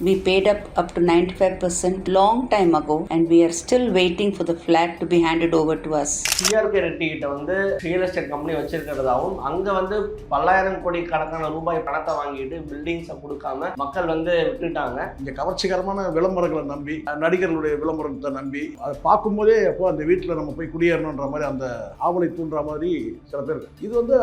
We paid up to 95% long time ago and we are still waiting for the flat to be handed over to us. சிஆர்கே Reddy கிட்ட வந்து real estate company வச்சிருக்கிறதாவும் அங்கே வந்து பல்லாயிரம் கோடி கணக்கான ரூபாய் பணத்தை வாங்கிட்டு பில்டிங்ஸை கொடுக்காம மக்கள் வந்து விட்டுட்டாங்க. இங்கே கவர்ச்சிகரமான விளம்பரங்களை நம்பி நடிகர்களுடைய விளம்பரத்தை நம்பி அதை பார்க்கும்போதே அப்போ அந்த வீட்டில் நம்ம போய் குடியேறணுன்ற மாதிரி அந்த ஆவலை தூண்டுற மாதிரி சில பேர் இது வந்து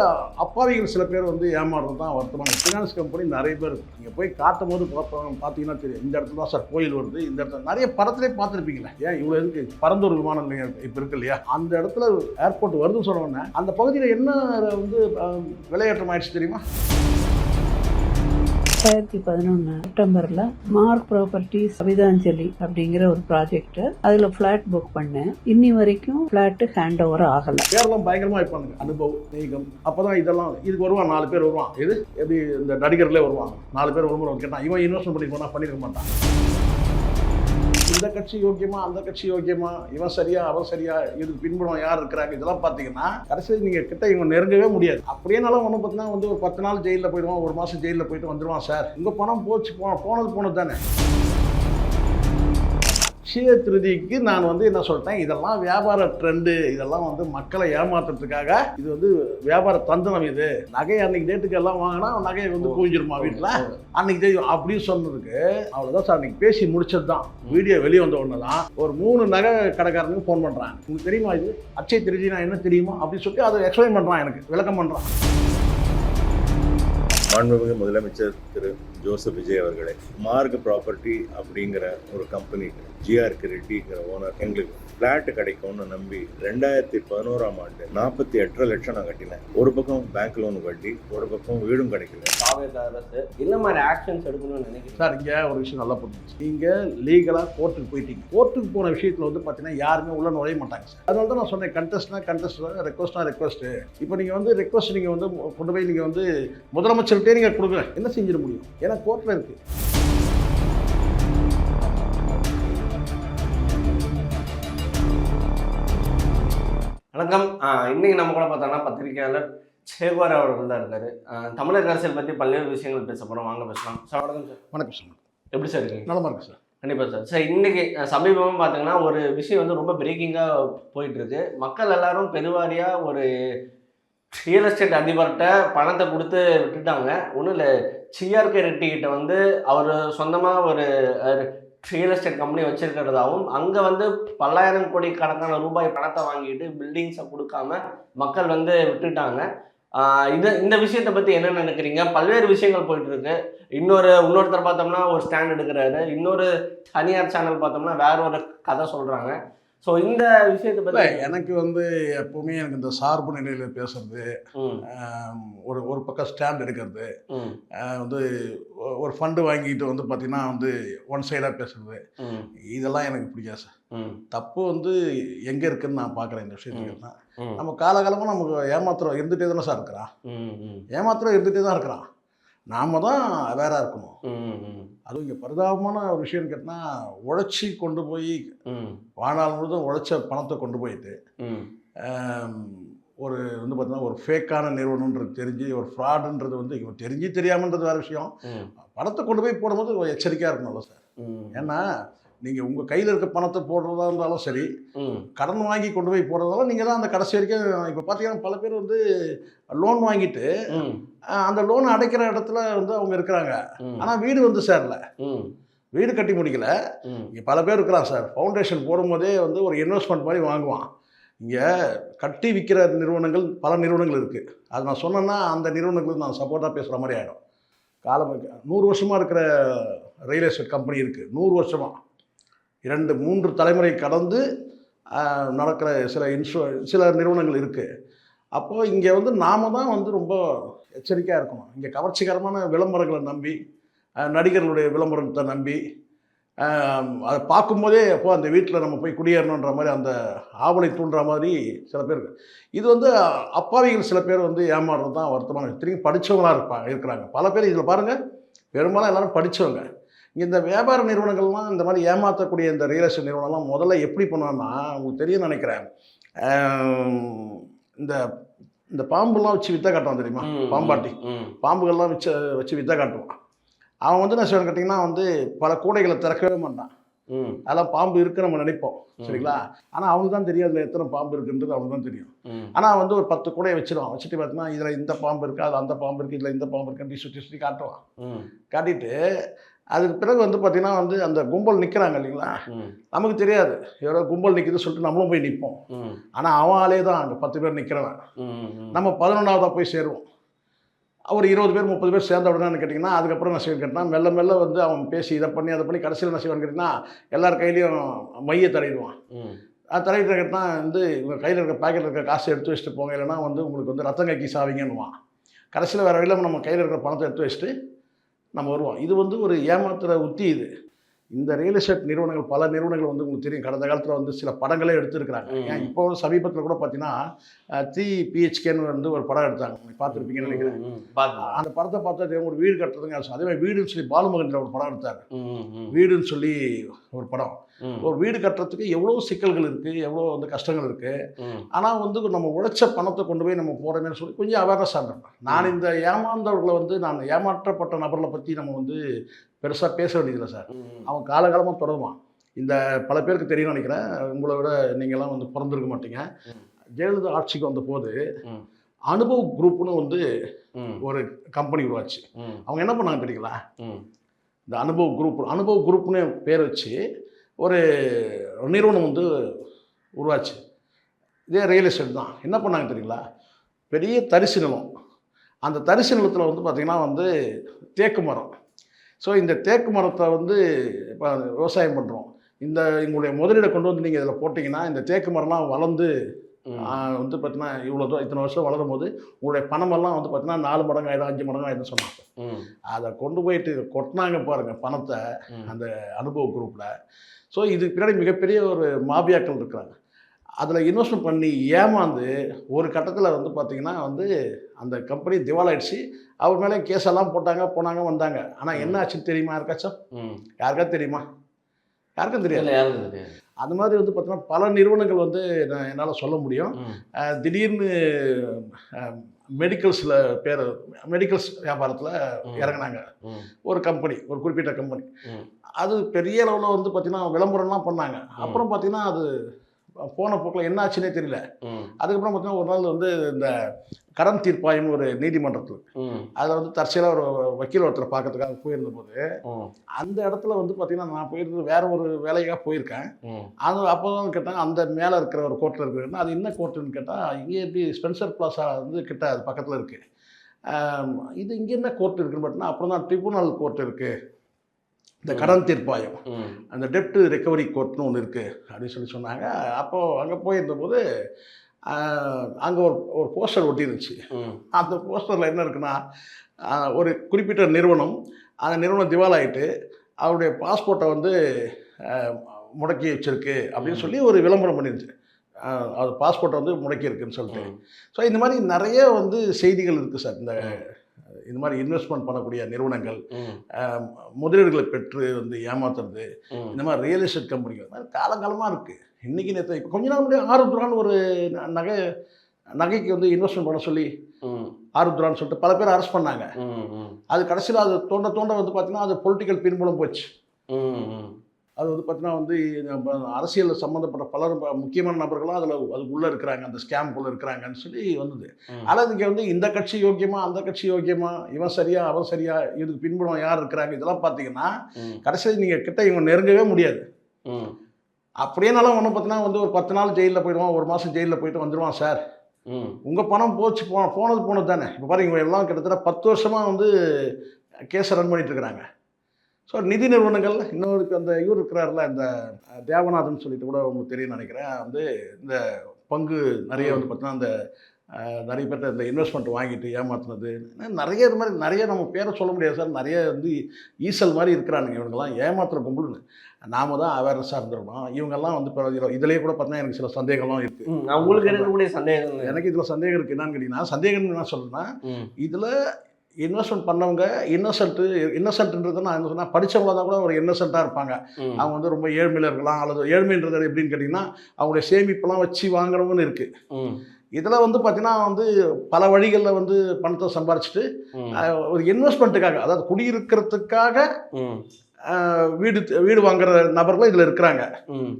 அப்பாவிகள் சில பேர் வந்து ஏமாறுறது தான் வருத்தமான ஃபினான்ஸ் கம்பெனி நிறைய பேர் இருக்கு. நீங்கள் போய் காட்டும் போது பார்த்தீங்கன்னா தெரியும் இந்த இடத்துல தான் சார் கோயில் வருது, இந்த இடத்துல நிறைய படத்திலே பார்த்துருப்பீங்களா, ஏன் இவ்வளோ இருக்கு பரந்தூர் விமான நிலையம் இப்போ இருக்கு இல்லையா, அந்த இடத்துல ஏர்போர்ட் வருதுன்னு சொன்னோன்னே அந்த பகுதியில் என்ன வந்து விலையேற்றம் ஆயிடுச்சு தெரியுமா? 2011 செப்டம்பரில் மார்க் ப்ராப்பர்ட்டிஸ் அபிதாஞ்சலி அப்படிங்கிற ஒரு ப்ராஜெக்ட், அதில் ஃப்ளாட் புக் பண்ணேன். இன்னி வரைக்கும் ஃப்ளாட்டு ஹேண்ட் ஓவர் ஆகலை. பேரெல்லாம் பயங்கரமாக வைப்பாங்க, அனுபவம் நீகம். அப்போ தான் இதெல்லாம் இதுக்கு வருவான் 4 பேர் வருவான். இது எப்படி இந்த நடிகர்களே வருவாங்க 4 பேர் வரும்போது கேட்டான், இவன் இன்வெஸ்ட்மெண்ட் பண்ணி போனால் பண்ணியிருக்க மாட்டான். இந்த கட்சி யோக்கியமா அந்த கட்சி யோக்கியமா, இவன் சரியா அவன் சரியா, இதுக்கு பின்புறம் யார் இருக்கிறாங்க, இதெல்லாம் பார்த்தீங்கன்னா கடைசியில் நீங்கள் கிட்ட இவங்க நெருங்கவே முடியாது. அப்படியேனாலும் ஒன்றும் பார்த்தீங்கன்னா வந்து ஒரு 10 நாள் ஜெயிலில் போயிடுவான், 1 மாதம் ஜெயிலில் போயிட்டு வந்துடுவான். சார் உங்கள் பணம் போனது தானே. அக்ஷய திருதிக்கு நான் வந்து என்ன சொல்லிட்டேன், இதெல்லாம் வியாபார ட்ரெண்டு, இதெல்லாம் வந்து மக்களை ஏமாத்துறதுக்காக இது வந்து வியாபார தந்திரம். இது நகை அன்னைக்கு டேட்டுக்கு எல்லாம் வாங்கினா நகையை வந்து குவிஞ்சிருமா வீட்டில் அன்னைக்கு தெரியும் அப்படின்னு சொன்னதுக்கு அவ்வளோதான் சார். அன்னைக்கு பேசி முடிச்சது தான். வீடியோ வெளியே வந்த உடனே தான் ஒரு 3 நகை கடைக்காரனுக்கு ஃபோன் பண்ணுறான், உங்களுக்கு தெரியுமா இது அக்ஷய திருதினா என்ன தெரியுமா அப்படின்னு சொல்லி அதை எக்ஸ்பிளைன் பண்ணுறான், எனக்கு விளக்கம் பண்ணுறான். மாண்புமிகு முதலமைச்சர் திரு ஜோசப் விஜய் அவர்களே, மார்க் ப்ராப்பர்ட்டி அப்படிங்கிற ஒரு கம்பெனி ஜிஆர்கே ரெட்டிங்கிற ஓனர் எங்களுக்கு ஃப்ளாட்டு கிடைக்கும்னு நம்பி 2011ஆம் ஆண்டு 48 லட்சம் நான் கட்டினேன். ஒரு பக்கம் பேங்க் லோன் வட்டி, ஒரு பக்கம் வீடும் கிடைக்கல. தாவேகா அரசு என்ன மாதிரி ஆக்ஷன்ஸ் எடுக்கணும்னு நினைக்கிறேன் சார்? இங்கே ஒரு விஷயம் நல்லா புரிஞ்சுச்சு. நீங்கள் லீகலாக கோர்ட்டுக்கு போயிட்டீங்க. கோர்ட்டுக்கு போன விஷயத்தில் வந்து பார்த்தீங்கன்னா யாருமே உள்ள நுழைய மாட்டாங்க சார். அதனால தான் நான் சொன்னேன், கண்டெஸ்ட், ரெக்வஸ்ட். இப்போ நீங்கள் வந்து ரெக்வஸ்ட் நீங்கள் வந்து கொண்டு போய் நீங்கள் வந்து முதலமைச்சர்கிட்டே நீங்கள் கொடுங்க, என்ன செஞ்சிட முடியும்? ஏன்னா கோர்ட்டில் இருக்குது. வணக்கம். இன்னைக்கு நம்ம கூட பார்த்தோம்னா பத்திரிகையாளர் சேகோர் அவர்கள் தான் இருக்காரு. தமிழக அரசியல் பற்றி பல்வேறு விஷயங்கள் பேச போகிறோம், வாங்க பேசலாம். சார் வணக்கம் சார். வணக்கம் சார். எப்படி சார் இருக்கீங்க? நலமா இருக்கு சார். கண்டிப்பாக சார். சார் இன்னைக்கு சமீபமாக பார்த்தீங்கன்னா ஒரு விஷயம் வந்து ரொம்ப பிரேக்கிங்காக போயிட்டுருக்கு. மக்கள் எல்லாரும் பெருவாரியாக ஒரு ரியல் எஸ்டேட் அதிபர்கிட்ட பணத்தை கொடுத்து விட்டுட்டாங்க. ஒன்றும் இல்லை, சிஆர்கே ரெட்டி கிட்ட வந்து அவர் சொந்தமாக ஒரு ரியல் எஸ்டேட் கம்பெனி வச்சிருக்கிறதாவும் அங்கே வந்து பல்லாயிரம் கோடி கணக்கான ரூபாய் பணத்தை வாங்கிட்டு பில்டிங்ஸை கொடுக்காம மக்கள் வந்து விட்டுட்டாங்க. இந்த விஷயத்தை பற்றி என்ன நினைக்கிறீங்க? பல்வேறு விஷயங்கள் போயிட்டு இருக்கு. இன்னொருத்தர் பார்த்தோம்னா ஒரு ஸ்டாண்ட் எடுக்கிறாரு, இன்னொரு தனியார் சேனல் பார்த்தோம்னா வேற ஒரு கதை சொல்கிறாங்க. ஸோ இந்த விஷயத்தை பற்றி எனக்கு வந்து எப்பவுமே எனக்கு இந்த சார்பு நிலையில் பேசுறது, ஒரு பக்கம் ஸ்டாண்ட் எடுக்கிறது, வந்து ஒரு ஃபண்டு வாங்கிட்டு வந்து பார்த்தீங்கன்னா வந்து ஒன் சைடாக பேசுறது, இதெல்லாம் எனக்கு பிடிக்காது சார். தப்பு வந்து எங்கே இருக்குன்னு நான் பார்க்குறேன். இந்த விஷயத்துக்கு தான் நம்ம காலகாலமாக நமக்கு ஏமாத்திரம் இருந்துகிட்டே தானே சார் இருக்கிறான். ஏமாத்திரம் இருந்துகிட்டே தான் இருக்கிறான். நாம தான் வேற இருக்கணும். அதுவும் இங்கே பரிதாபமான ஒரு விஷயம்னு கேட்டால், உழைச்சி கொண்டு போய் வாழ்நாள் முழுதும் உழைச்ச பணத்தை கொண்டு போயிட்டு ஒரு வந்து பார்த்தீங்கன்னா ஒரு ஃபேக்கான நிறுவனன்றது தெரிஞ்சு ஒரு ஃப்ராடுன்றது வந்து தெரிஞ்சு தெரியாமன்றது வேறு விஷயம். பணத்தை கொண்டு போய் போடும்போது ஒரு எச்சரிக்கையாக இருக்கணும்ல சார். ஏன்னா நீங்கள் உங்கள் கையில் இருக்க பணத்தை போடுறதா இருந்தாலும் சரி, கடன் வாங்கி கொண்டு போய் போடுறதாலும் நீங்கள் தான் அந்த கடைசி வரைக்கும். இப்போ பார்த்தீங்கன்னா பல பேர் வந்து லோன் வாங்கிட்டு அந்த லோனை அடைக்கிற இடத்துல வந்து அவங்க இருக்கிறாங்க, ஆனால் வீடு வந்து சேரல, வீடு கட்டி முடிக்கல. இங்கே பல பேர் இருக்கிறான் சார். ஃபவுண்டேஷன் போடும்போதே வந்து ஒரு இன்வெஸ்ட்மெண்ட் மாதிரி வாங்குவான். இங்கே கட்டி விற்கிற நிறுவனங்கள் பல நிறுவனங்கள் இருக்குது. அது நான் சொன்னேன்னா அந்த நிறுவனங்களுக்கு நான் சப்போர்ட்டாக பேசுகிற மாதிரி ஆகிடும். காலம் 100 வருஷமாக இருக்கிற ரியல் எஸ்டேட் கம்பெனி இருக்குது. 100 வருஷமாக 2-3 தலைமுறை கடந்து நடக்கிற சில நிறுவனங்கள் இருக்குது. அப்போது இங்கே வந்து நாம் தான் வந்து ரொம்ப எச்சரிக்கையாக இருக்கணும். இங்கே கவர்ச்சிகரமான விளம்பரங்களை நம்பி நடிகர்களுடைய விளம்பரத்தை நம்பி அதை பார்க்கும்போதே அப்போ அந்த வீட்டில் நம்ம போய் குடியேறணுன்ற மாதிரி அந்த ஆவலை தூண்டுற மாதிரி சில பேர். இது வந்து அப்பாவிகள் சில பேர் வந்து ஏமாறுறது தான் வருத்தமான. திரும்பி படித்தவங்களாக இருக்கிறாங்க பல பேர். இதில் பாருங்கள், பெரும்பாலும் எல்லோரும் படித்தவங்க. இந்த வியாபார நிறுவனங்கள்லாம் இந்த மாதிரி ஏமாற்றக்கூடிய இந்த ரியல் எஸ்டேட் நிறுவனம்லாம் முதல்ல எப்படி பண்ணுவாங்கன்னா, உங்களுக்கு தெரியும் நினைக்கிறேன், இந்த பாம்புலாம் வச்சு வித்த காட்டுவான் தெரியுமா? பாம்பாட்டி பாம்புகள்லாம் வச்சு வித்த காட்டுவான். அவன் வந்து என்ன செய்வான்னு கேட்டிங்கன்னா வந்து பல கூடைகளை திறக்கவே மாட்டான். அதெல்லாம் பாம்பு இருக்குன்னு நம்ம நினைப்போம், சரிங்களா? ஆனால் அவனுக்கு தான் தெரியும் அதில் எத்தனை பாம்பு இருக்குன்றது அவனுக்கு தான் தெரியும். ஆனால் வந்து ஒரு 10 கூடையை வச்சிருவான். வச்சுட்டு பார்த்தீங்கன்னா இதில் இந்த பாம்பு இருக்குது, அதில் அந்த பாம்பு இருக்குது, இதில் இந்த பாம்பு இருக்குன்னு சுற்றி சுற்றி காட்டுவான். காட்டிட்டு அதுக்கு பிறகு வந்து பார்த்தீங்கன்னா வந்து அந்த கும்பல் நிற்கிறாங்க இல்லைங்களா, நமக்கு தெரியாது எவ்வளோ கும்பல் நிற்கிதுன்னு சொல்லிட்டு நம்மளும் போய் நிற்போம். ஆனால் அவன் ஆளே தான் அங்கே 10 பேர் நிற்கிறவன். நம்ம 11ஆவதாக போய் சேருவோம். ஒரு 20 பேர் 30 பேர் சேர்ந்த உடனே கேட்டிங்கன்னா அதுக்கப்புறம் என்ன செய்வான்னு கேட்டால் மெல்ல மெல்ல வந்து அவன் பேசி இதை பண்ணி அதை பண்ணி கடைசியில் என்ன செய்வான்னு கேட்டிங்கன்னா எல்லார் கையிலையும் மைய தடவிடுவான். அது தடவிட்டு கேட்டால் வந்து உங்கள் கையில் இருக்க பாக்கெட்டில் இருக்க காசை எடுத்து வச்சுட்டு போங்க, இல்லைன்னா வந்து உங்களுக்கு வந்து ரத்தம் கக்கி சாவிங்கன்னுவான். கடைசியில் வேறு வழியில் நம்ம கையில் இருக்கிற பணத்தை எடுத்து வச்சுட்டு நம்ம வருவோம். இது வந்து ஒரு ஏமாத்துகிற உத்தி. இது இந்த ரியல் எஸ்டேட் நிறுவனங்கள் பல நிறுவனங்கள் வந்து உங்களுக்கு தெரியும், கடந்த காலத்தில் வந்து சில படங்களே எடுத்துருக்குறாங்க. ஏன் இப்போ சமீபத்தில் கூட பார்த்தீங்கன்னா 3PHKன்னு வந்து ஒரு படம் எடுத்தாங்க, நீங்கள் பார்த்துருப்பீங்கன்னு நினைக்கிறேன். அந்த படத்தை பார்த்தா ஒரு வீடு கட்டுறதுங்க. அதே மாதிரி வீடுன்னு சொல்லி பாலுமகேந்திரா ஒரு படம் எடுத்தாங்க, வீடுன்னு சொல்லி ஒரு படம். ஒரு வீடு கட்டுறதுக்கு எவ்வளோ சிக்கல்கள் இருக்குது, எவ்வளோ வந்து கஷ்டங்கள் இருக்குது. ஆனால் வந்து நம்ம உழைச்ச பணத்தை கொண்டு போய் நம்ம போகிறோமேனு சொல்லி கொஞ்சம் அவேர்னஸ் ஆகிறேன். நான் இந்த ஏமாந்தவர்களை வந்து நான் ஏமாற்றப்பட்ட நபர்களை பற்றி நம்ம வந்து பெருசாக பேச வேண்டியதில்லை சார். அவன் காலகாலமாக தொடருவான். இந்த பல பேருக்கு தெரியும்னு நினைக்கிறேன், உங்களை விட நீங்கள்லாம் வந்து பிறந்திருக்க மாட்டீங்க. ஜெயலலிதா ஆட்சிக்கு வந்த போது அனுபவ் குரூப்னு வந்து ஒரு கம்பெனி உருவாச்சு. அவங்க என்ன பண்ணாங்க தெரியுங்களா, இந்த அனுபவ் குரூப்னு பேர் வச்சு ஒரு நிறுவனம் வந்து உருவாச்சு. இதே ரியல் எஸ்டேட் தான். என்ன பண்ணாங்க தெரியுங்களா, பெரிய தரிசு நிலம், அந்த தரிசு நிலத்தில் வந்து பார்த்திங்கன்னா வந்து தேக்கு மரம். ஸோ இந்த தேக்கு மரத்தை வந்து இப்போ விவசாயம் பண்ணுறோம். எங்களுடைய முதலீடை கொண்டு வந்து நீங்கள் இதில் போட்டிங்கன்னா இந்த தேக்கு மரம்லாம் வளர்ந்து வந்து பார்த்தீங்கன்னா இவ்வளோ தூரம் இத்தனை வருஷம் வளரும் போது உங்களுடைய பணமெல்லாம் வந்து பார்த்தீங்கன்னா 4 மடங்கு ஆயிடும் 5 மடங்கு ஆயிடும்னு சொன்னாங்க. அதை கொண்டு போயிட்டு கொட்டினாங்க பாருங்கள் பணத்தை அந்த அனுபவ குரூப்பில். ஸோ இதுக்கு பின்னாடி மிகப்பெரிய ஒரு மாபியாக்கள் இருக்கிறாங்க. அதில் இன்வெஸ்ட்மெண்ட் பண்ணி ஏமாந்து ஒரு கட்டத்தில் வந்து பார்த்திங்கன்னா வந்து அந்த கம்பெனி திவாலாயிடுச்சு. அவர் மேலே கேஸெல்லாம் போனாங்க வந்தாங்க. ஆனால் என்ன ஆச்சுன்னு தெரியுமா யாருக்காச்சும்? யாருக்காச்சும் தெரியுமா? யாருக்கும் தெரியாது. அது மாதிரி வந்து பார்த்தீங்கன்னா பல நிறுவனங்கள் வந்து என்னால் சொல்ல முடியும். திடீர்னு மெடிக்கல்ஸ் வியாபாரத்தில் இறங்கினாங்க ஒரு கம்பெனி, ஒரு குறிப்பிட்ட கம்பெனி. அது பெரிய அளவில் வந்து பார்த்திங்கன்னா விளம்பரம்லாம் பண்ணாங்க. அப்புறம் பார்த்திங்கன்னா அது போன போக்கில் என்ன ஆச்சுன்னே தெரியல. அதுக்கப்புறம் பார்த்தீங்கன்னா ஒரு நாள் வந்து இந்த கடன் தீர்ப்பாயம் ஒரு நீதிமன்றத்தில் அதில் வந்து தற்செயலாக ஒரு வக்கீல் ஒருத்தரை பார்க்கறதுக்காக போயிருந்த போது அந்த இடத்துல வந்து பார்த்திங்கன்னா நான் போயிருந்தது வேற ஒரு வேலையாக போயிருக்கேன். அது அப்போ தான் கேட்டாங்க அந்த மேலே இருக்கிற ஒரு கோர்ட்டில் இருக்கிறதுனா அது என்ன கோர்ட்டுன்னு கேட்டால் இங்கே எப்படி ஸ்பென்சர் பிளாஸா வந்து கிட்ட அது பக்கத்தில் இருக்குது. இது இங்கே என்ன கோர்ட் இருக்குன்னு பார்த்தீங்கன்னா அப்புறம் தான் ட்ரிபுனல் கோர்ட் இருக்குது, இந்த கடன் தீர்ப்பாயம், அந்த டெப்ட் ரெக்கவரி கோர்ட்னு ஒன்று இருக்குது அப்படின்னு சொன்னாங்க. அப்போது அங்கே போயிருந்தபோது அங்கே ஒரு போஸ்டர் ஒட்டிருந்துச்சு. அந்த போஸ்டரில் என்ன இருக்குன்னா ஒரு குறிப்பிட்ட நிறுவனம், அந்த நிறுவனம் திவாலாயிட்டு அவருடைய பாஸ்போர்ட்டை வந்து முடக்கி வச்சிருக்கு அப்படின்னு சொல்லி ஒரு விளம்பரம் பண்ணிருந்துச்சு. அது பாஸ்போர்ட்டை வந்து முடக்கி இருக்குன்னு சொல்லிட்டு. ஸோ இந்த மாதிரி நிறைய வந்து செய்திகள் இருக்குது சார். இந்த மாதிரி இன்வெஸ்ட்மெண்ட் பண்ணக்கூடிய நிறுவனங்கள் முதலீடுகளை பெற்று வந்து ஏமாத்துறது, இந்த மாதிரி ரியல் எஸ்டேட் கம்பெனிகள் காலங்காலமாக இருக்குது. இன்றைக்கி நேற்று இப்போ கொஞ்ச நாள் முன்னாடி ஆருத்ரான்னு ஒரு நகைக்கு வந்து இன்வெஸ்ட்மெண்ட் பண்ண சொல்லி ஆருத்ரான்னு சொல்லிட்டு பல பேர் அரெஸ்ட் பண்ணாங்க. அது கடைசியில் அது தோண்ட வந்து பார்த்தீங்கன்னா அது பொலிட்டிக்கல் பின்புலம் போச்சு. அது வந்து பார்த்தீங்கன்னா வந்து அரசியல் சம்மந்தப்பட்ட பலர் முக்கியமான நபர்களும் அதுக்குள்ளே இருக்கிறாங்க, அந்த ஸ்கேம்குள்ளே இருக்கிறாங்கன்னு சொல்லி வந்தது. ஆனால் இங்கே வந்து இந்த கட்சி யோக்கியமா அந்த கட்சி யோக்கியமா, இவன் சரியா அவன் சரியா, இதுக்கு பின்புலம் யார் இருக்கிறாங்க, இதெல்லாம் பார்த்தீங்கன்னா கடைசியில் நீங்கள் கிட்ட இவங்க நெருங்கவே முடியாது. அப்படியேனாலும் ஒன்றும் பார்த்தீங்கன்னா வந்து ஒரு 10 நாள் ஜெயிலில் போயிடுவான், 1 மாதம் ஜெயிலில் போயிட்டு வந்துடுவான். சார் உங்கள் பணம் போனது தானே. இப்போ பாருங்க இவங்க எல்லாம் கிட்டத்தட்ட 10 வருஷமாக வந்து கேஸை ரன் பண்ணிட்டு இருக்கிறாங்க. ஸோ நிதி நிறுவனங்கள் இன்னொரு அந்த இவர் இருக்கிறார்ல இந்த தேவநாதன் சொல்லிட்டு கூட உங்களுக்கு தெரியும்னு நினைக்கிறேன். வந்து இந்த பங்கு நிறைய வந்து பார்த்தீங்கன்னா அந்த நிறைய பேர்ட்ட இந்த இன்வெஸ்ட்மெண்ட் வாங்கிட்டு ஏமாத்துனது நிறைய இது மாதிரி நிறைய நம்ம பேரை சொல்ல முடியாது சார். நிறைய வந்து ஈசல் மாதிரி இருக்கிறானுங்க இவங்கெல்லாம் ஏமாத்துகிற கும்பலுன்னு. நாம தான் அவேர்னஸாக இருந்துருக்கணும். இவங்கெல்லாம் வந்து இப்போ இதிலேயே கூட பார்த்தீங்கன்னா எனக்கு சில சந்தேகம்லாம் இருக்குது. உங்களுக்கு இருக்கக்கூடிய சந்தேகம் எனக்கு இதில் சந்தேகம் இருக்குது. என்னன்னு கேட்டிங்கன்னா சந்தேகம்னு என்ன சொல்கிறேன்னா இதில் இன்வெஸ்ட்மெண்ட் பண்ணவங்க இன்னசென்ட்ன்றது நான் என்ன சொன்னால் படித்தவங்க தான் கூட ஒரு இன்னசென்ட்டாக இருப்பாங்க. அவங்க வந்து ரொம்ப ஏழ்மையில் இருக்கலாம். அல்லது ஏழ்மைன்றது எப்படின்னு கேட்டிங்கன்னா அவங்களுடைய சேமிப்பெல்லாம் வச்சு வாங்குறவங்கன்னு இருக்குது. இதில் வந்து பார்த்தீங்கன்னா வந்து பல வழிகளில் வந்து பணத்தை சம்பாரிச்சிட்டு ஒரு இன்வெஸ்ட்மெண்ட்டுக்காக, அதாவது குடியிருக்கிறதுக்காக வீடு வாங்குற நபர்களும் இதில் இருக்கிறாங்க.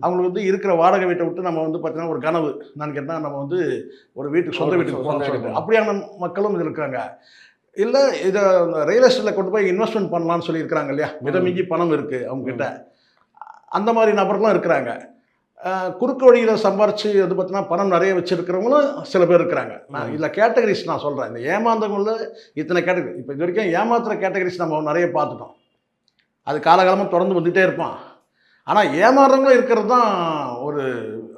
அவங்களுக்கு வந்து இருக்கிற வாடகை வீட்டை விட்டு நம்ம வந்து பார்த்தீங்கன்னா ஒரு கனவு நான் கேட்டால் நம்ம வந்து ஒரு வீட்டுக்கு சொந்த வீட்டுக்கு போகணும்னு சொல்லிட்டு அப்படியான மக்களும் இதில் இருக்காங்க. இல்லை இதை ரியல் எஸ்டேட்டில் கொண்டு போய் இன்வெஸ்ட்மெண்ட் பண்ணலான்னு சொல்லியிருக்கிறாங்க இல்லையா, மிதமிஞ்சி பணம் இருக்குது அவங்கக்கிட்ட, அந்த மாதிரி நபர்களும் இருக்கிறாங்க. குறுக்கு வழியில் சம்பாரித்து வந்து பார்த்தீங்கன்னா பணம் நிறைய வச்சுருக்கிறவங்களும் சில பேர் இருக்கிறாங்க. நான் இதில் கேட்டகரிஸ் நான் சொல்கிறேன். இந்த ஏமாந்தவங்களில் இத்தனை கேட்டகரி, இப்போ இது வரைக்கும் ஏமாத்துகிற கேட்டகரிஸ் நம்ம நிறைய பார்த்துட்டோம். அது காலகாலமாக தொடர்ந்து வந்துகிட்டே இருப்பான். ஆனால் ஏமாறுறவங்களும் இருக்கிறது தான் ஒரு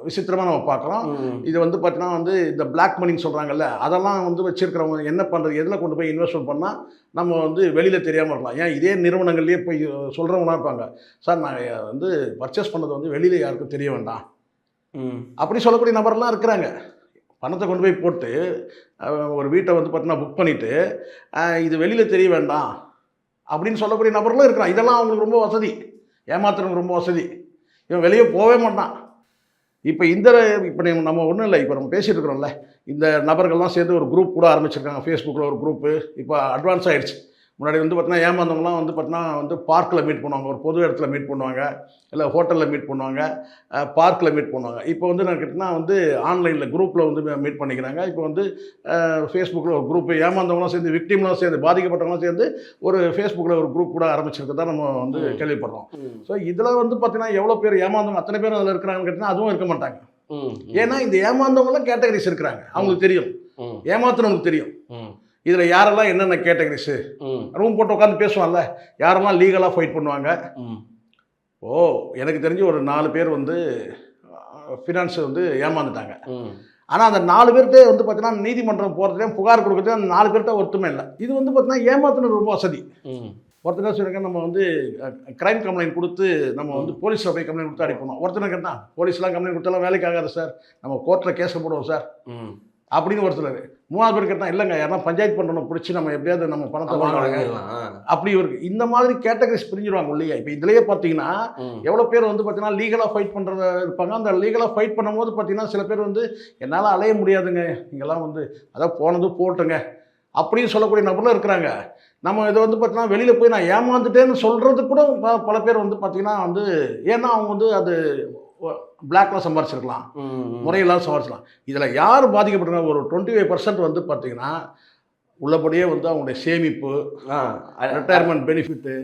விசித்திரமாக நம்ம பார்க்குறோம். இது வந்து பார்த்தீங்கன்னா வந்து இந்த பிளாக் மணின்னு சொல்கிறாங்கல்ல, அதெல்லாம் வந்து வச்சுருக்கிறவங்க என்ன பண்ணுறது, எதில் கொண்டு போய் இன்வெஸ்ட்மெண்ட் பண்ணால் நம்ம வந்து வெளியில் தெரியாமல் இருக்கலாம். ஏன் இதே நிறுவனங்கள்லேயே போய் சொல்கிறவங்களாம் இருப்பாங்க, சார் நான் வந்து பர்ச்சேஸ் பண்ணது வந்து வெளியில் யாருக்கும் தெரிய வேண்டாம் அப்படி சொல்லக்கூடிய நபர்லாம் இருக்கிறாங்க. பணத்தை கொண்டு போய் போட்டு ஒரு வீட்டை வந்து பார்த்தீங்கன்னா புக் பண்ணிவிட்டு இது வெளியில் தெரிய வேண்டாம் அப்படின்னு சொல்லக்கூடிய நபர்களும் இருக்கிறான். இதெல்லாம் அவங்களுக்கு ரொம்ப வசதி, ஏமாத்துறவங்க ரொம்ப வசதி. இவன் வெளியே போகவே மாட்டான். இப்போ நம்ம ஒன்றும் இல்லை, இப்போ நம்ம பேசிகிட்டு இருக்கிறோம்ல, இந்த நபர்கள்லாம் சேர்ந்து ஒரு குரூப் கூட ஆரம்பிச்சிருக்காங்க. ஃபேஸ்புக்கில் ஒரு குரூப்பு இப்போ அட்வான்ஸ் ஆகிடுச்சு. முன்னாடி வந்து பார்த்தீங்கன்னா ஏமாந்தவங்களாம் வந்து பார்த்தீங்கன்னா வந்து பார்க்கில் மீட் பண்ணுவாங்க, ஒரு பொது இடத்துல மீட் பண்ணுவாங்க, இல்லை ஹோட்டலில் மீட் பண்ணுவாங்க, பார்க்கில் மீட் பண்ணுவாங்க. இப்போ வந்து நான் கேட்டிங்கன்னா வந்து ஆன்லைனில் குரூப்பில் வந்து மீட் பண்ணிக்கிறாங்க. இப்போ வந்து ஃபேஸ்புக்கில் ஒரு குரூப்பு, ஏமாந்தவங்களாம் சேர்ந்து, விக்டிம்லாம் சேர்ந்து, பாதிக்கப்பட்டவங்களாம் சேர்ந்து ஒரு ஃபேஸ்புக்கில் ஒரு குரூப் கூட ஆரம்பிச்சிருக்கதான் நம்ம வந்து கேள்விப்படுறோம். ஸோ இதில் வந்து பார்த்தீங்கன்னா எவ்வளோ பேர் ஏமாந்தவங்க, அத்தனை பேர் அதில் இருக்கிறாங்கன்னு கேட்டிங்கன்னா அதுவும் இருக்க மாட்டாங்க. ஏன்னா இந்த ஏமாந்தவங்களாம் கேட்டகரிஸ் இருக்கிறாங்க, அவங்களுக்கு தெரியும், ஏமாத்துறவங்களுக்கு தெரியும் இதில் யாரெல்லாம் என்னென்ன கேட்டகரிஸு. ரூம் போட்டு உட்காந்து பேசுவான்ல, யாரெல்லாம் லீகலாக ஃபைட் பண்ணுவாங்க. எனக்கு தெரிஞ்சு ஒரு 4 பேர் வந்து ஃபினான்ஸ் வந்து ஏமாந்துட்டாங்க. ஆனால் அந்த 4 பேர்கிட்ட வந்து பார்த்தீங்கன்னா நீதிமன்றம் போகிறதுலேயும் புகார் கொடுக்குறது அந்த 4 பேர்கிட்ட ஒருத்தமே இல்லை. இது வந்து பார்த்தீங்கன்னா ஏமாத்துனது ரொம்ப வசதி. ஒருத்தர் சொல்லியிருக்க நம்ம வந்து க்ரைம் கம்ப்ளைண்ட் கொடுத்து நம்ம வந்து போலீஸில் போய் கம்ப்ளைண்ட் கொடுத்து அடிப்போம். ஒருத்தனை கேட்டால் போலீஸ்லாம் கம்ப்ளைண்ட் கொடுத்தாலும் வேலைக்கு ஆகாது சார், நம்ம கோர்ட்டில் கேஸை போடுவோம் சார் அப்படின்னு ஒருத்தர். 3ஆவது பேர் கேட்டால் இல்லைங்க யாரா பஞ்சாயத்து பண்ணுறோம் பிடிச்சி நம்ம எப்படியாவது நம்ம பணத்தை வாங்குறாங்க அப்படி இருக்கு. இந்த மாதிரி கேட்டகரிஸ் பிரிஞ்சிடுவாங்க இல்லையா. இப்போ இதுலேயே பார்த்தீங்கன்னா எவ்வளோ பேர் வந்து பார்த்தீங்கன்னா லீகலாக ஃபைட் பண்ணுறத இருப்பாங்க. அந்த லீகலாக ஃபைட் பண்ணும்போது பார்த்தீங்கன்னா சில பேர் வந்து என்னால் அலைய முடியாதுங்க, இங்கெல்லாம் வந்து அதான் போனது போட்டுங்க அப்படின்னு சொல்லக்கூடிய நபர்களும் இருக்கிறாங்க. நம்ம இதை வந்து பார்த்தீங்கன்னா வெளியில் போய் நான் ஏமாந்துட்டேன்னு சொல்கிறது கூட பல பேர் வந்து பார்த்தீங்கன்னா வந்து ஏன்னா அவங்க வந்து அது பிளாக்லாம் சம்பாரிச்சிருக்கலாம், முறையெல்லாம் சம்பாரிச்சிக்கலாம். இதில் யார் பாதிக்கப்பட்டிருக்காங்க, ஒரு 25% வந்து பார்த்தீங்கன்னா உள்ளபடியே வந்து அவங்களுடைய சேமிப்பு, ரிட்டையர்மெண்ட் பெனிஃபிட்டு,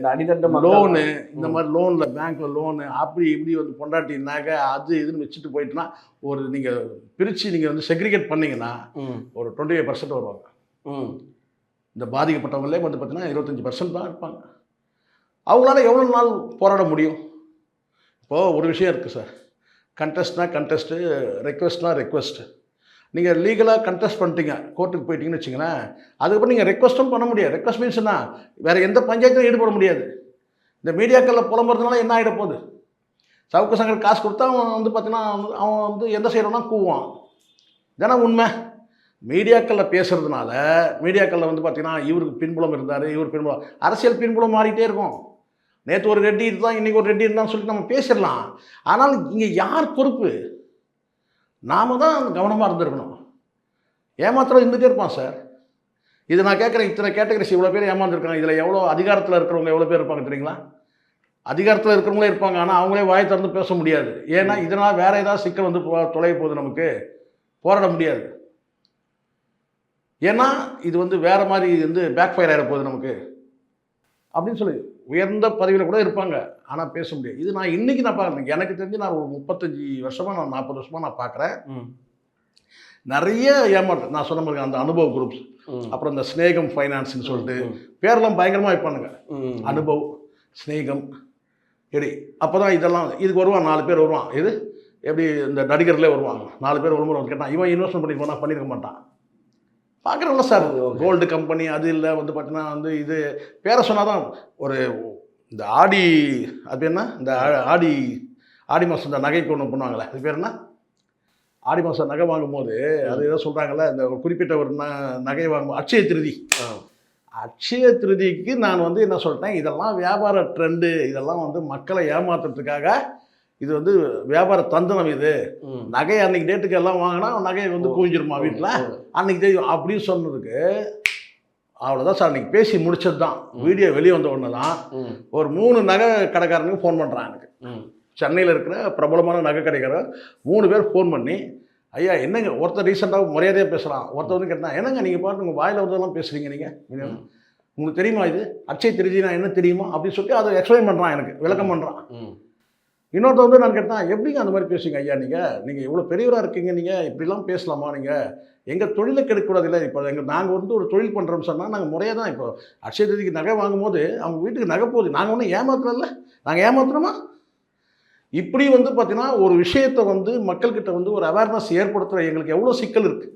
லோனு, இந்த மாதிரி லோனில் பேங்க்கில் லோனு அப்படி இப்படி வந்து பொண்டாட்டி நகை அது இதுன்னு வச்சுட்டு போயிட்டுனா ஒரு நீங்கள் பிரித்து நீங்கள் வந்து செக்ரிகேட் பண்ணிங்கன்னா ஒரு 25% வருவாங்க. இந்த பாதிக்கப்பட்டவங்களே வந்து பார்த்தீங்கன்னா 25% தான் இருப்பாங்க. அவங்களால எவ்வளோ நாள் போராட முடியும்? இப்போது ஒரு விஷயம் இருக்குது சார், கண்டெஸ்ட்னா கண்டெஸ்ட்டு, ரெக்வெஸ்ட்னா ரெக்வெஸ்ட்டு. நீங்கள் லீகலாக கண்டெஸ்ட் பண்ணிட்டீங்க, கோர்ட்டுக்கு போயிட்டீங்கன்னு வச்சிங்களேன், அதுக்கப்புறம் நீங்கள் ரெக்வஸ்ட்டும் பண்ண முடியாது. ரெக்வஸ்ட் மீன்ஸ்னா வேறு எந்த பஞ்சாயத்துலையும் ஈடுபட முடியாது. இந்த மீடியாக்களில் புலம்புறதுனால என்ன ஆகிட போகுது? சவுக்கு சங்கர் காசு கொடுத்தா அவன் வந்து பார்த்தீங்கன்னா அவன் வந்து எந்த செய்கிறோன்னா கூவான். இதெல்லாம் உண்மை. மீடியாக்களில் பேசுகிறதுனால மீடியாக்களில் வந்து பார்த்தீங்கன்னா இவருக்கு பின்புலம் இருந்தார், இவர் பின்புலம், அரசியல் பின்புலம் மாறிட்டே இருக்கும். நேற்று ஒரு ரெட்டி இருந்தால் இன்றைக்கி ஒரு ரெட்டி இருந்தான்னு சொல்லிட்டு நம்ம பேசிடலாம். ஆனால் இங்கே யார் பொறுப்பு? நாம் தான் கவனமாக இருந்திருக்கணும். ஏமாத்திரம் இருந்துகிட்டே இருப்பான் சார். இது நான் கேட்குறேன், இத்தனை கேட்டகரிஸ் இவ்வளோ பேர் ஏமாந்துருக்காங்க. இதில் எவ்வளோ அதிகாரத்தில் இருக்கிறவங்க எவ்வளோ பேர் இருப்பாங்க தெரியுங்களா? அதிகாரத்தில் இருக்கிறவங்களே இருப்பாங்க, ஆனால் அவங்களே வாய் திறந்து பேச முடியாது. ஏன்னா இதனால் வேறு ஏதாவது சிக்கல் வந்து தொலைய போகுது, நமக்கு போராட முடியாது. ஏன்னா இது வந்து வேறு மாதிரி வந்து பேக் ஃபயர் ஆகிட போகுது நமக்கு அப்படின்னு சொல்லி உயர்ந்த பதவியில் கூட இருப்பாங்க, ஆனால் பேச முடியாது. இது நான் இன்றைக்கி நான் பார்க்குறேன். எனக்கு தெரிஞ்சு நான் ஒரு 35 வருஷமாக நான் 40 வருஷமாக நான் பார்க்குறேன். நிறைய ஏமாற்றம் நான் சொன்ன மாதிரி அந்த அனுபவ் குரூப்ஸ், அப்புறம் இந்த ஸ்னேகம் ஃபைனான்ஸ்னு சொல்லிட்டு பேரெல்லாம் பயங்கரமாக வைப்பானுங்க. அனுபவ், ஸ்னேகம் எப்படி அப்போ தான் இதெல்லாம் இதுக்கு வருவான் 4 பேர் வருவான். இது எப்படி இந்த நடிகர்லேயே வருவாங்க 4 பேர் ஒரு முறை வந்து கேட்டான், இவன் இன்வெஸ்ட்மெண்ட் பண்ணியிருப்பானா? பண்ணியிருக்க மாட்டான். பார்க்குறோம்ல சார், கோல்டு கம்பெனி அது இல்லை வந்து பார்த்தீங்கன்னா வந்து இது பேரை சொன்னால் தான் ஒரு இந்த ஆடி அது என்ன இந்த ஆடி மாதம் இந்த நகைக்கு ஒன்று பண்ணுவாங்களே, அது பேர் என்ன, ஆடி மாதம் நகை வாங்கும்போது அது ஏதோ சொல்கிறாங்கல்ல, இந்த குறிப்பிட்ட ஒரு நகை வாங்கும்போது அட்சய திருதி. அட்சய திருதிக்கு நான் வந்து என்ன சொல்லிட்டேன், இதெல்லாம் வியாபார ட்ரெண்டு, இதெல்லாம் வந்து மக்களை ஏமாத்துறதுக்காக இது வந்து வியாபார தந்திரம், இது ம். நகை அன்னைக்கு டேட்டுக்கு எல்லாம் வாங்கினா நகையை வந்து குவிஞ்சிருமா வீட்டில் அன்னைக்கு தெரியும் அப்படின்னு சொன்னதுக்கு அவ்வளோதான் சார். அன்றைக்கி பேசி முடிச்சது தான். வீடியோ வெளியே வந்த உடனே தான் ஒரு 3 நகை கடைக்காரனுக்கு ஃபோன் பண்ணுறான் எனக்கு. சென்னையில் இருக்கிற பிரபலமான நகை கடைக்காரர் 3 பேர் ஃபோன் பண்ணி, ஐயா என்னங்க, ஒருத்தர் ரீசெண்டாக மரியாதையாக பேசுகிறான், ஒருத்தர் வந்து கேட்டான், என்னங்க நீங்கள் பாட்டு உங்கள் வாயில் வந்ததெல்லாம் பேசுகிறீங்க, நீங்கள் உங்களுக்கு தெரியுமா இது அட்சய திருதினா என்ன தெரியுமா அப்படின்னு சொல்லி அதை எக்ஸ்பிளைன் பண்ணுறான், எனக்கு விளக்கம் பண்ணுறான். இன்னொருத்த வந்து நான் கேட்டேன், எப்படிங்க அந்த மாதிரி பேசுவீங்க ஐயா, நீங்கள் இவ்வளோ பெரியவராக இருக்கீங்க, நீங்கள் இப்படிலாம் பேசலாமா, நீங்கள் எங்கள் தொழிலை கெடுக்கக்கூடாது இல்லை. இப்போ நாங்கள் வந்து ஒரு தொழில் பண்ணுறோம்னு சொன்னால் நாங்கள் முறையாக தான். இப்போ அட்சய திருதிக்கு நகை வாங்கும்போது அவங்க வீட்டுக்கு நகை போகுது, நாங்கள் ஒன்றும் ஏமாத்துறோம்ல, நாங்கள் ஏமாத்துறோமா? இப்படி வந்து பார்த்தீங்கன்னா ஒரு விஷயத்தை வந்து மக்கள்கிட்ட வந்து ஒரு அவேர்னஸ் ஏற்படுத்துகிற எங்களுக்கு எவ்வளோ சிக்கல் இருக்குது.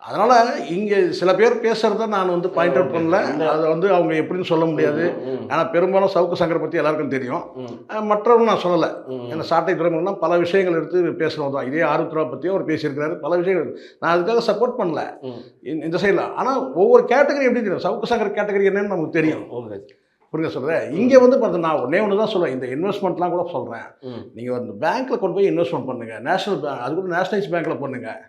அதனால் இங்கே சில பேர் பேசுகிறத நான் வந்து பாயிண்ட் அவுட் பண்ணல. அதை வந்து அவங்க எப்படின்னு சொல்ல முடியாது. ஆனால் பெரும்பாலும் சவுக்கு சங்கரை பற்றி எல்லாருக்கும் தெரியும். மற்றவங்க நான் சொல்லலை. ஏன்னா சாட்டை துறைமுகம்லாம் பல விஷயங்கள் எடுத்து பேசுகிறோம் தான். இதே ஆருத்ரா பற்றியும் அவர் பேசியிருக்கிறாரு, பல விஷயங்கள். நான் அதுக்காக சப்போர்ட் பண்ணல இந்த சைடில். ஆனால் ஒவ்வொரு கேட்டகரி எப்படி தெரியும், சவுக்கு சங்கர் கேட்டகரி என்னன்னு நமக்கு தெரியும். புரியுங்க சொல்கிறேன். இங்கே வந்து பார்த்து நான் ஒன்று தான் சொல்லுவேன், இந்த இன்வெஸ்ட்மெண்ட்லாம் கூட சொல்கிறேன். நீங்கள் வந்து பேங்க்கில் கொண்டு போய் இன்வெஸ்ட்மெண்ட் பண்ணுங்கள். நேஷனல் பேங்க், அது கூட நேஷனலைஸ் பேங்க்கில் பண்ணுங்கள்.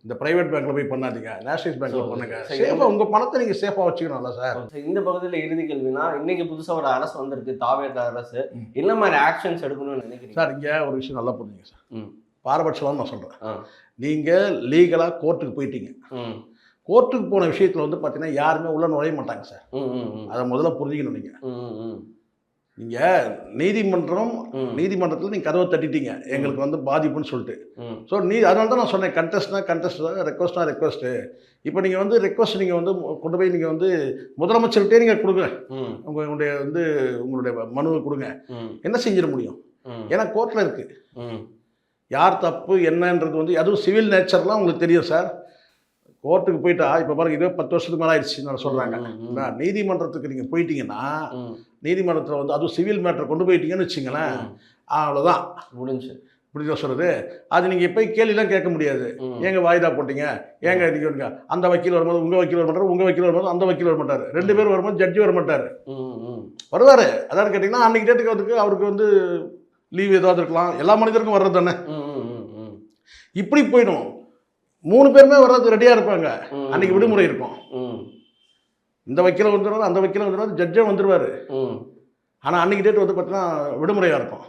இந்த ப்ரைவேட் பேங்க்கில் போய் பண்ணாதீங்க, நேஷனலைஸ் பேங்க்கில் பண்ணுங்கள். சேஃபாக உங்கள் பணத்தை நீங்கள் சேஃபாக வச்சுக்கணும்ல சார். இந்த பகுதியில் இறுதி கேள்வினா, இன்னைக்கு புதுசாக ஒரு அரசு வந்திருக்கு, தாவேக அரசு, என்ன மாதிரி ஆக்ஷன்ஸ் எடுக்கணும்னு நினைக்கிறீங்க சார்? இங்கே ஒரு விஷயம் நல்லா புரிஞ்சுங்க சார். பாரபட்சமாக நான் சொல்கிறேன். நீங்கள் லீகலாக கோர்ட்டுக்கு போயிட்டீங்க. கோர்ட்டுக்கு போன விஷயத்தில் வந்து பார்த்தீங்கன்னா யாருமே உள்ள நுழைய மாட்டாங்க சார். அதை முதல்ல புரிஞ்சுக்கணும். நீங்கள் நீதிமன்றத்தில் நீங்கள் கதவை தட்டிட்டீங்க, எங்களுக்கு வந்து பாதிப்புன்னு சொல்லிட்டு. ஸோ அதனால தான் நான் சொன்னேன், கண்டெஸ்ட்னா கண்டெஸ்ட், ரெக்வஸ்ட்னா ரெக்வஸ்ட்டு. இப்போ நீங்கள் வந்து ரெக்வஸ்ட் நீங்கள் வந்து கொண்டு போய் நீங்கள் வந்து முதலமைச்சர்கிட்டே நீங்கள் கொடுங்க, உங்களுடைய மனுவை கொடுங்க. என்ன செஞ்சிட முடியும்? ஏன்னா கோர்ட்டில் இருக்குது. யார் தப்பு என்னன்றது வந்து அதுவும் சிவில் நேச்சர்லாம் உங்களுக்கு தெரியும் சார். கோர்ட்டுக்கு போயிட்டா இப்போ பாருங்க, இதே 10 வருஷத்துக்கு மேலே ஆயிடுச்சு நான் சொல்கிறாங்க. நீதிமன்றத்துக்கு நீங்கள் போயிட்டீங்கன்னா, நீதிமன்றத்தில் வந்து அதுவும் சிவில் மேட்டர் கொண்டு போயிட்டீங்கன்னு வச்சுங்களேன், அவ்வளோதான் முடிஞ்சு. இப்படி தான் சொல்கிறது. அது நீங்கள் போய் கேள்விலாம் கேட்க முடியாது. ஏங்க வாய்தா போட்டீங்க, ஏங்க நீங்கள் அந்த வக்கீல் வரும்போது உங்கள் வக்கீல் வர மாட்டார், உங்கள் வக்கீல் வரும்போது அந்த வக்கீல் வர மாட்டார், 2 பேர் வரும்போது ஜட்ஜி வர மாட்டார். வருவார். அதாவது கேட்டிங்கன்னா அன்றைக்கி டேட்டுக்கு வந்து அவருக்கு வந்து லீவ் ஏதாவது இருக்கலாம், எல்லா மனிதருக்கும் வர்றது தானே. இப்படி போயிடும். 3 பேருமே வர்றது ரெடியாக இருப்பாங்க. அன்றைக்கி விடுமுறை இருக்கும். இந்த வக்கீல வந்துடுவார், அந்த வக்கீல வந்துடுவார், ஜட்ஜே வந்துடுவார். ஆனால் அன்றைக்கி டேட் வந்து பார்த்தீங்கன்னா விடுமுறையாக இருக்கும்.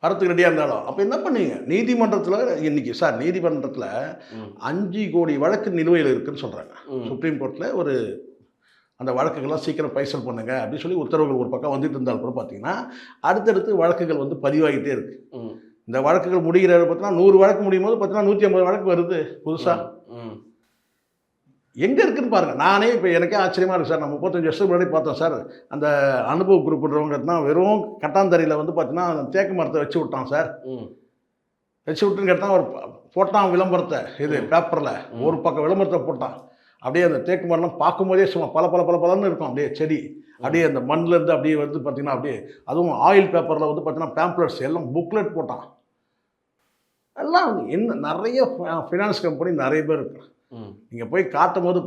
வரத்துக்கு ரெடியாக இருந்தாலும் அப்போ என்ன பண்ணுவீங்க? நீதிமன்றத்தில் இன்றைக்கி சார் நீதிமன்றத்தில் 5 கோடி வழக்கு நிலுவையில் இருக்குதுன்னு சொல்கிறாங்க. சுப்ரீம் கோர்ட்டில் ஒரு அந்த வழக்குகள்லாம் சீக்கிரம் பைசல் பண்ணுங்க அப்படின்னு சொல்லி உத்தரவுகள் ஒரு பக்கம் வந்துட்டு இருந்தால் கூட பார்த்தீங்கன்னா அடுத்தடுத்து வழக்குகள் வந்து பதிவாகிட்டே இருக்குது. இந்த வழக்குகள் முடிகிற பார்த்தீங்கன்னா 100 வழக்கு முடியும் போது பார்த்தீங்கன்னா 150 வழக்கு வருது புதுசாக. எங்கே இருக்குதுன்னு பாருங்கள். நானே இப்போ எனக்கே ஆச்சரியமாக இருக்குது சார். நான் 35 வருஷத்துக்கு முன்னாடி பார்த்தேன் சார். அந்த அனுபவ குரூப்ன்றவங்கன்னா வெறும் கட்டாந்தறியில் வந்து பார்த்தீங்கன்னா தேக்கு மரத்தை வச்சு விட்டான் சார். வச்சு விட்டுன்னு கேட்டால் ஒரு போட்டான் விளம்பரத்தை, இது பேப்பரில் ஒரு பக்கம் விளம்பரத்தை போட்டான். அப்படியே அந்த தேக்கு மரம்லாம் பார்க்கும்போதே சும்மா பலன்னு இருக்கும். அப்படியே செடி அப்படியே அந்த மண்ணிலேருந்து அப்படியே வந்து பார்த்திங்கன்னா அப்படியே அதுவும் ஆயில் பேப்பரில் வந்து பார்த்திங்கன்னா பேம்ப்ளெட்ஸ் எல்லாம் புக்லெட் போட்டான். எல்லாம் என்ன நிறைய ஃபினான்ஸ் கம்பெனி நிறைய பேர் இருக்கு. நீங்கள் போய் காட்டும் போது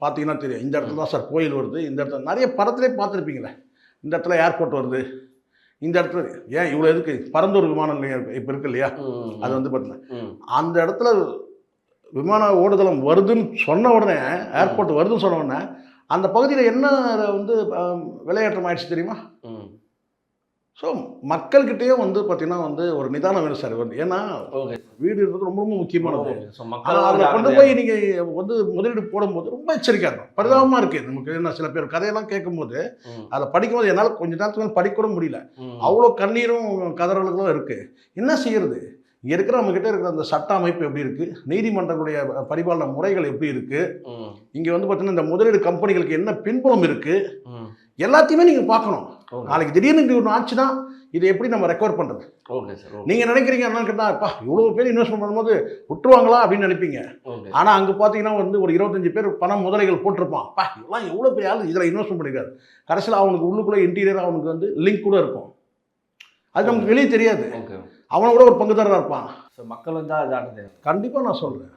பார்த்தீங்கன்னா தெரியும், இந்த இடத்துல தான் சார் கோயில் வருது, இந்த இடத்துல நிறைய படத்துலேயே பார்த்துருப்பீங்களே, இந்த இடத்துல ஏர்போர்ட் வருது, இந்த இடத்துல ஏன் இவ்வளோ எதுக்கு பரந்தூர் விமான நிலையம் இப்போ இருக்கு இல்லையா, அது வந்து பார்த்தீங்கன்னா அந்த இடத்துல விமான ஓடுதளம் வருதுன்னு சொன்ன உடனே, ஏர்போர்ட் வருதுன்னு சொன்ன உடனே அந்த பகுதியில் என்ன வந்து விளையாட்டம் ஆயிடுச்சு தெரியுமா? ஸோ மக்கள்கிட்டயே வந்து பார்த்தீங்கன்னா வந்து ஒரு நிதானம் வேணும் சார். வந்து ஏன்னா வீடு இருக்கிறது ரொம்ப ரொம்ப முக்கியமானது. அதில் கொண்டு போய் நீங்கள் வந்து முதலீடு போடும்போது ரொம்ப எச்சரிக்கையாக இருக்கும். பரிதாபமாக இருக்குது நமக்கு. என்ன சில பேர் கதையெல்லாம் கேட்கும்போது அதில் படிக்கும்போது என்னால் கொஞ்சம் நேரத்துக்கு மேலே படிக்கூட முடியல. அவ்வளோ கண்ணீரும் கதறல்களும் இருக்குது. என்ன செய்யறது? இங்கே இருக்கிற நம்மக்கிட்ட இருக்கிற அந்த சட்ட அமைப்பு எப்படி இருக்குது, நீதிமன்றங்களுடைய பரிபாலன முறைகள் எப்படி இருக்குது, இங்கே வந்து பார்த்தீங்கன்னா இந்த முதலீடு கம்பெனிகளுக்கு என்ன பின்புலம் இருக்குது, எல்லாத்தையுமே நீங்கள் பார்க்கணும். நாளைக்கு திடீர்னு இப்படி ஒன்று ஆச்சுன்னா இதை எப்படி நம்ம ரெக்கவர் பண்ணுறது? நீங்கள் நினைக்கிறீங்க என்னன்னு கேட்டால், அப்பா இவ்வளோ பேர் இன்வெஸ்ட்மெண்ட் பண்ணும்போது விட்டுருவாங்களா அப்படின்னு நினைப்பீங்க. ஆனால் அங்கே பார்த்தீங்கன்னா வந்து ஒரு 25 பேர் பண முதலைகள் போட்டிருப்பான். அப்பா இதெல்லாம் எவ்வளோ பெரிய ஆள் இதில் இன்வெஸ்ட்மெண்ட் பண்ணியிருக்காரு. கடைசியில் அவனுக்கு உள்ளுக்குள்ளே இன்டீரியர் அவனுக்கு வந்து லிங்க் கூட இருக்கும். அது நமக்கு வெளியே தெரியாது. அவனை கூட ஒரு பங்குதாரராக இருப்பான். மக்கள் வந்து கண்டிப்பாக நான் சொல்கிறேன்.